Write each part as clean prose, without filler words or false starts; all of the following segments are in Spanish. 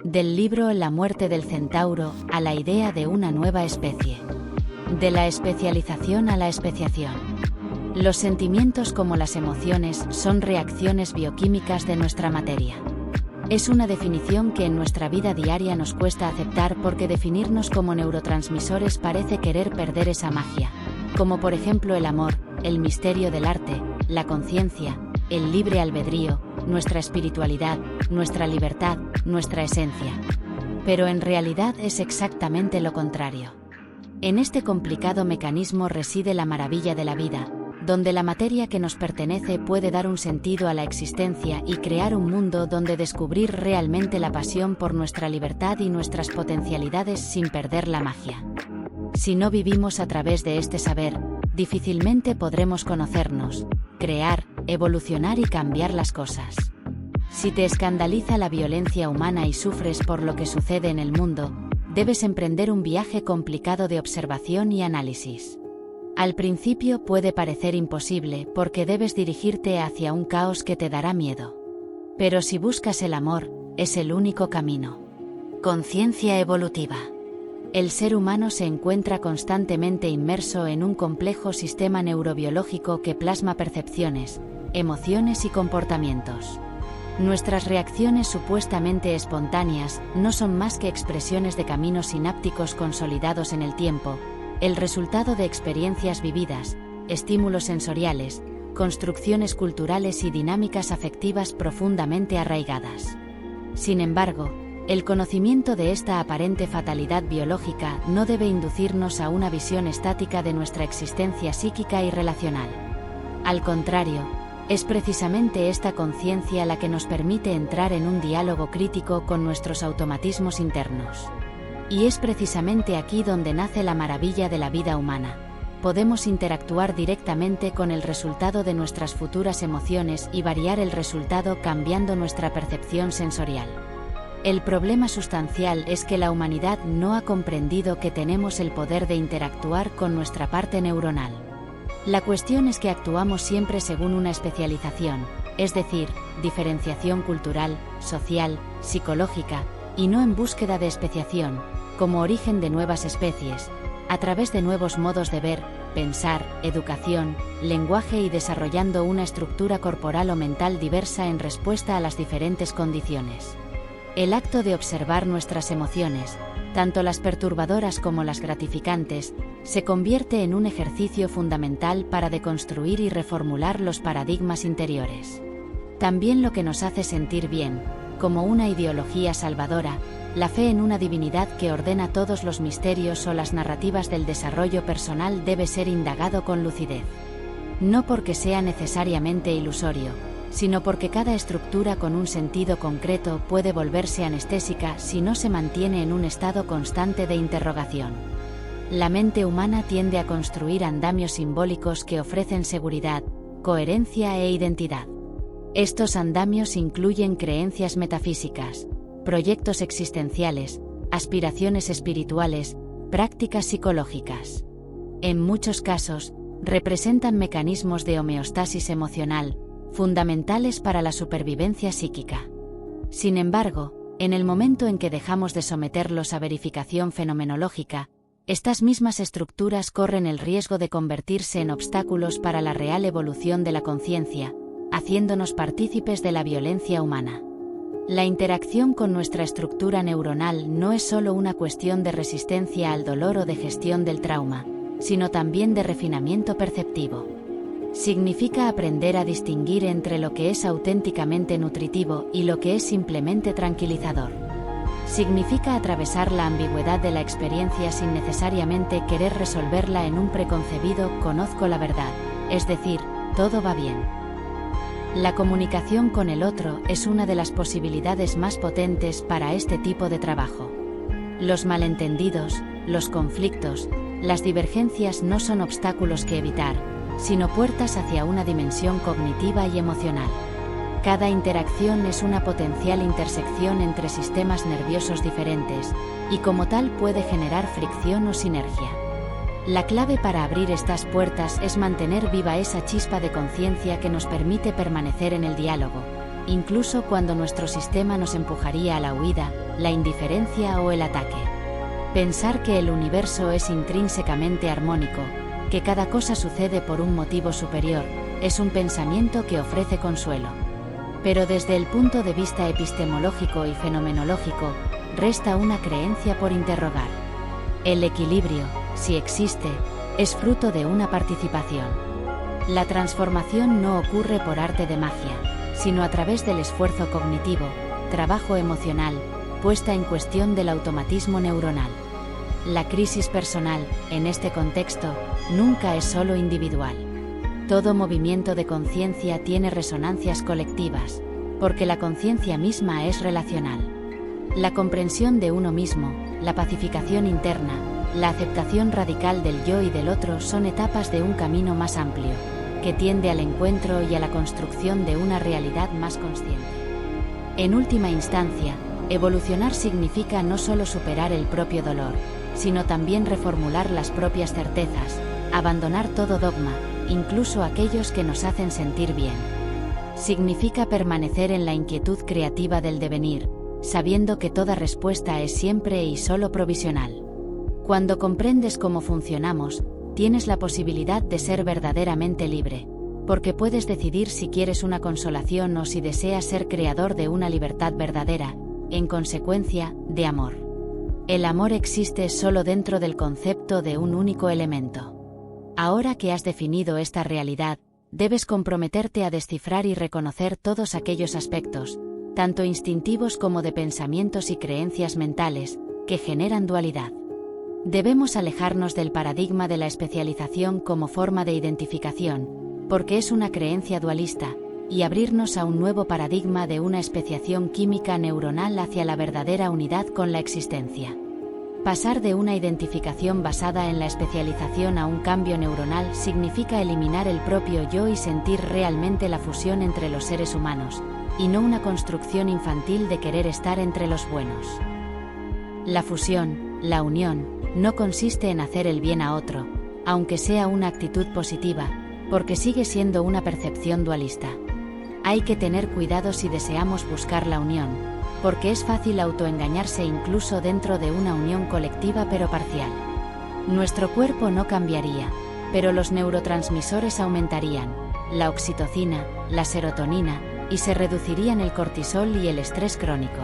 Del libro La muerte del centauro a la idea de una nueva especie. De la especialización a la especiación. Los sentimientos, como las emociones, son reacciones bioquímicas de nuestra materia. Es una definición que en nuestra vida diaria nos cuesta aceptar porque definirnos como neurotransmisores parece querer perder esa magia, como por ejemplo el amor, el misterio del arte, la conciencia, el libre albedrío, nuestra espiritualidad, nuestra libertad, nuestra esencia. Pero en realidad es exactamente lo contrario. En este complicado mecanismo reside la maravilla de la vida, donde la materia que nos pertenece puede dar un sentido a la existencia y crear un mundo donde descubrir realmente la pasión por nuestra libertad y nuestras potencialidades sin perder la magia. Si no vivimos a través de este saber, difícilmente podremos conocernos, crear, evolucionar y cambiar las cosas. Si te escandaliza la violencia humana y sufres por lo que sucede en el mundo, debes emprender un viaje complicado de observación y análisis. Al principio puede parecer imposible porque debes dirigirte hacia un caos que te dará miedo. Pero si buscas el amor, es el único camino. Conciencia evolutiva. El ser humano se encuentra constantemente inmerso en un complejo sistema neurobiológico que plasma percepciones, emociones y comportamientos. Nuestras reacciones supuestamente espontáneas no son más que expresiones de caminos sinápticos consolidados en el tiempo, el resultado de experiencias vividas, estímulos sensoriales, construcciones culturales y dinámicas afectivas profundamente arraigadas. Sin embargo, el conocimiento de esta aparente fatalidad biológica no debe inducirnos a una visión estática de nuestra existencia psíquica y relacional. Al contrario, es precisamente esta conciencia la que nos permite entrar en un diálogo crítico con nuestros automatismos internos. Y es precisamente aquí donde nace la maravilla de la vida humana. Podemos interactuar directamente con el resultado de nuestras futuras emociones y variar el resultado cambiando nuestra percepción sensorial. El problema sustancial es que la humanidad no ha comprendido que tenemos el poder de interactuar con nuestra parte neuronal. La cuestión es que actuamos siempre según una especialización, es decir, diferenciación cultural, social, psicológica, y no en búsqueda de especiación, como origen de nuevas especies, a través de nuevos modos de ver, pensar, educación, lenguaje y desarrollando una estructura corporal o mental diversa en respuesta a las diferentes condiciones. El acto de observar nuestras emociones, tanto las perturbadoras como las gratificantes, se convierte en un ejercicio fundamental para deconstruir y reformular los paradigmas interiores. También lo que nos hace sentir bien, como una ideología salvadora, la fe en una divinidad que ordena todos los misterios o las narrativas del desarrollo personal debe ser indagado con lucidez. No porque sea necesariamente ilusorio, sino porque cada estructura con un sentido concreto puede volverse anestésica si no se mantiene en un estado constante de interrogación. La mente humana tiende a construir andamios simbólicos que ofrecen seguridad, coherencia e identidad. Estos andamios incluyen creencias metafísicas, proyectos existenciales, aspiraciones espirituales, prácticas psicológicas. En muchos casos, representan mecanismos de homeostasis emocional, fundamentales para la supervivencia psíquica. Sin embargo, en el momento en que dejamos de someterlos a verificación fenomenológica, estas mismas estructuras corren el riesgo de convertirse en obstáculos para la real evolución de la conciencia, haciéndonos partícipes de la violencia humana. La interacción con nuestra estructura neuronal no es solo una cuestión de resistencia al dolor o de gestión del trauma, sino también de refinamiento perceptivo. Significa aprender a distinguir entre lo que es auténticamente nutritivo y lo que es simplemente tranquilizador. Significa atravesar la ambigüedad de la experiencia sin necesariamente querer resolverla en un preconcebido "conozco la verdad", es decir, todo va bien. La comunicación con el otro es una de las posibilidades más potentes para este tipo de trabajo. Los malentendidos, los conflictos, las divergencias no son obstáculos que evitar, sino puertas hacia una dimensión cognitiva y emocional. Cada interacción es una potencial intersección entre sistemas nerviosos diferentes, y como tal puede generar fricción o sinergia. La clave para abrir estas puertas es mantener viva esa chispa de conciencia que nos permite permanecer en el diálogo, incluso cuando nuestro sistema nos empujaría a la huida, la indiferencia o el ataque. Pensar que el universo es intrínsecamente armónico, que cada cosa sucede por un motivo superior, es un pensamiento que ofrece consuelo. Pero desde el punto de vista epistemológico y fenomenológico, resta una creencia por interrogar. El equilibrio, si existe, es fruto de una participación. La transformación no ocurre por arte de magia, sino a través del esfuerzo cognitivo, trabajo emocional, puesta en cuestión del automatismo neuronal. La crisis personal, en este contexto, nunca es solo individual. Todo movimiento de conciencia tiene resonancias colectivas, porque la conciencia misma es relacional. La comprensión de uno mismo, la pacificación interna, la aceptación radical del yo y del otro son etapas de un camino más amplio, que tiende al encuentro y a la construcción de una realidad más consciente. En última instancia, evolucionar significa no solo superar el propio dolor, sino también reformular las propias certezas, abandonar todo dogma, incluso aquellos que nos hacen sentir bien. Significa permanecer en la inquietud creativa del devenir, sabiendo que toda respuesta es siempre y solo provisional. Cuando comprendes cómo funcionamos, tienes la posibilidad de ser verdaderamente libre, porque puedes decidir si quieres una consolación o si deseas ser creador de una libertad verdadera, en consecuencia, de amor. El amor existe solo dentro del concepto de un único elemento. Ahora que has definido esta realidad, debes comprometerte a descifrar y reconocer todos aquellos aspectos, tanto instintivos como de pensamientos y creencias mentales, que generan dualidad. Debemos alejarnos del paradigma de la especialización como forma de identificación, porque es una creencia dualista, y abrirnos a un nuevo paradigma de una especiación química neuronal hacia la verdadera unidad con la existencia. Pasar de una identificación basada en la especialización a un cambio neuronal significa eliminar el propio yo y sentir realmente la fusión entre los seres humanos, y no una construcción infantil de querer estar entre los buenos. La fusión, la unión, no consiste en hacer el bien a otro, aunque sea una actitud positiva, porque sigue siendo una percepción dualista. Hay que tener cuidado si deseamos buscar la unión, porque es fácil autoengañarse incluso dentro de una unión colectiva pero parcial. Nuestro cuerpo no cambiaría, pero los neurotransmisores aumentarían, la oxitocina, la serotonina, y se reducirían el cortisol y el estrés crónico.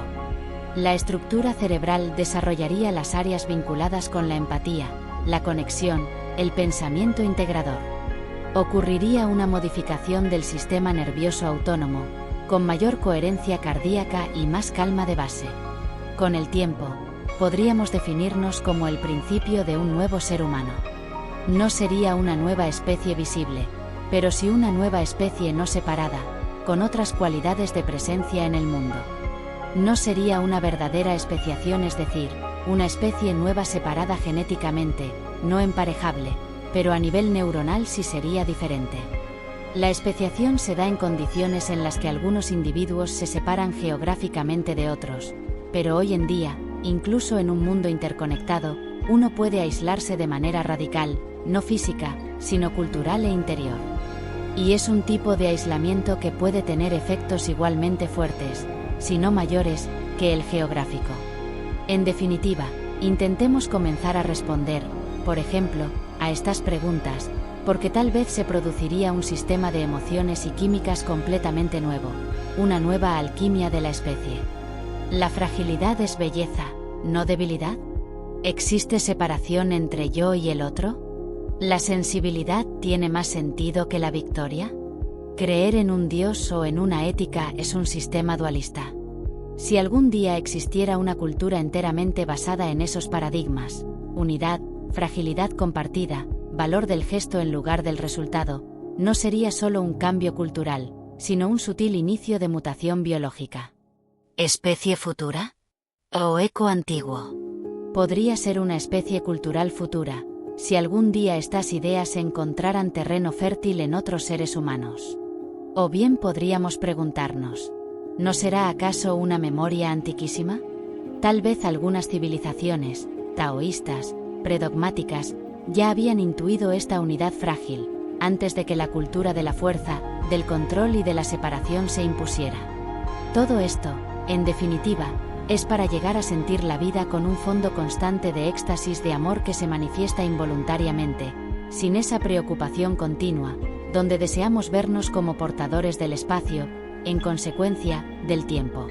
La estructura cerebral desarrollaría las áreas vinculadas con la empatía, la conexión, el pensamiento integrador. Ocurriría una modificación del sistema nervioso autónomo, con mayor coherencia cardíaca y más calma de base. Con el tiempo, podríamos definirnos como el principio de un nuevo ser humano. No sería una nueva especie visible, pero sí una nueva especie no separada, con otras cualidades de presencia en el mundo. No sería una verdadera especiación, es decir, una especie nueva separada genéticamente, no emparejable, pero a nivel neuronal sí sería diferente. La especiación se da en condiciones en las que algunos individuos se separan geográficamente de otros, pero hoy en día, incluso en un mundo interconectado, uno puede aislarse de manera radical, no física, sino cultural e interior. Y es un tipo de aislamiento que puede tener efectos igualmente fuertes, si no mayores, que el geográfico. En definitiva, intentemos comenzar a responder, por ejemplo, a estas preguntas, porque tal vez se produciría un sistema de emociones y químicas completamente nuevo, una nueva alquimia de la especie. ¿La fragilidad es belleza, no debilidad? ¿Existe separación entre yo y el otro? ¿La sensibilidad tiene más sentido que la victoria? ¿Creer en un Dios o en una ética es un sistema dualista? Si algún día existiera una cultura enteramente basada en esos paradigmas, unidad, fragilidad compartida, valor del gesto en lugar del resultado, no sería solo un cambio cultural, sino un sutil inicio de mutación biológica. ¿Especie futura? ¿O eco antiguo? Podría ser una especie cultural futura, si algún día estas ideas encontraran terreno fértil en otros seres humanos. O bien podríamos preguntarnos, ¿no será acaso una memoria antiquísima? Tal vez algunas civilizaciones, taoístas, predogmáticas, ya habían intuido esta unidad frágil, antes de que la cultura de la fuerza, del control y de la separación se impusiera. Todo esto, en definitiva, Es para llegar a sentir la vida con un fondo constante de éxtasis de amor que se manifiesta involuntariamente, sin esa preocupación continua, donde deseamos vernos como portadores del espacio, en consecuencia, del tiempo.